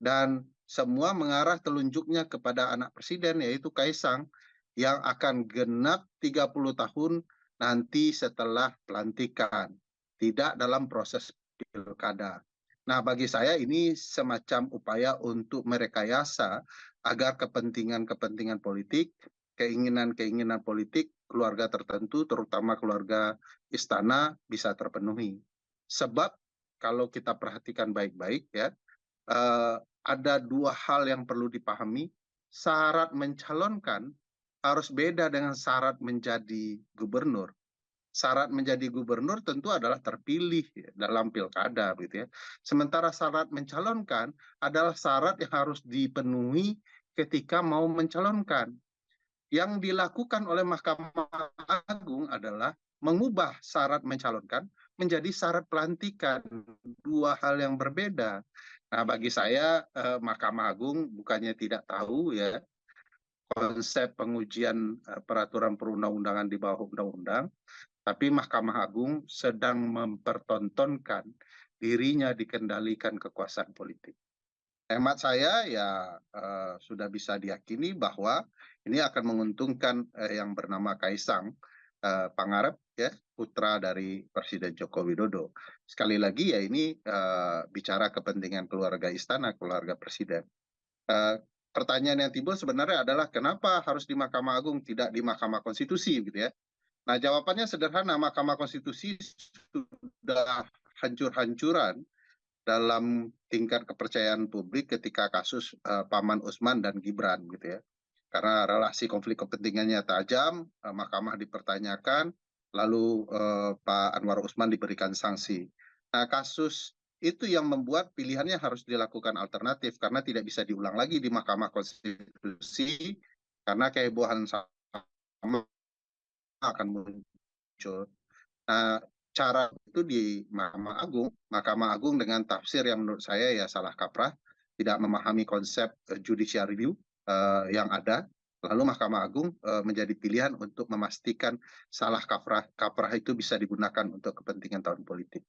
dan semua mengarah telunjuknya kepada anak presiden yaitu Kaisang yang akan genap 30 tahun nanti setelah pelantikan, tidak dalam proses pilkada. Nah, bagi saya ini semacam upaya untuk merekayasa agar kepentingan-kepentingan politik, keinginan-keinginan politik keluarga tertentu, terutama keluarga istana, bisa terpenuhi. Sebab kalau kita perhatikan baik-baik ya, ada dua hal yang perlu dipahami. Syarat mencalonkan harus beda dengan syarat menjadi gubernur. Syarat menjadi gubernur tentu adalah terpilih ya, dalam pilkada gitu ya. Sementara syarat mencalonkan adalah syarat yang harus dipenuhi ketika mau mencalonkan. Yang dilakukan oleh Mahkamah Agung adalah mengubah syarat mencalonkan menjadi syarat pelantikan, dua hal yang berbeda. Nah, bagi saya Mahkamah Agung bukannya tidak tahu ya konsep pengujian peraturan perundang-undangan di bawah undang-undang, tapi Mahkamah Agung sedang mempertontonkan dirinya dikendalikan kekuasaan politik. Hemat saya ya sudah bisa diyakini bahwa ini akan menguntungkan yang bernama Kaisang Pangarep ya, putra dari Presiden Joko Widodo. Sekali lagi ya ini bicara kepentingan keluarga istana, keluarga presiden. Eh, Pertanyaan yang timbul sebenarnya adalah kenapa harus di Mahkamah Agung tidak di Mahkamah Konstitusi gitu ya. Nah, jawabannya sederhana, Mahkamah Konstitusi sudah hancur-hancuran dalam tingkat kepercayaan publik ketika kasus Paman Usman dan Gibran gitu ya. Karena relasi konflik kepentingannya tajam, Mahkamah dipertanyakan, lalu Pak Anwar Usman diberikan sanksi. Nah, kasus itu yang membuat pilihannya harus dilakukan alternatif karena tidak bisa diulang lagi di Mahkamah Konstitusi karena kehebohan sama akan muncul. Nah, cara itu di Mahkamah Agung dengan tafsir yang menurut saya ya salah kaprah, tidak memahami konsep judicial review yang ada, lalu Mahkamah Agung menjadi pilihan untuk memastikan salah kaprah itu bisa digunakan untuk kepentingan tahun politik.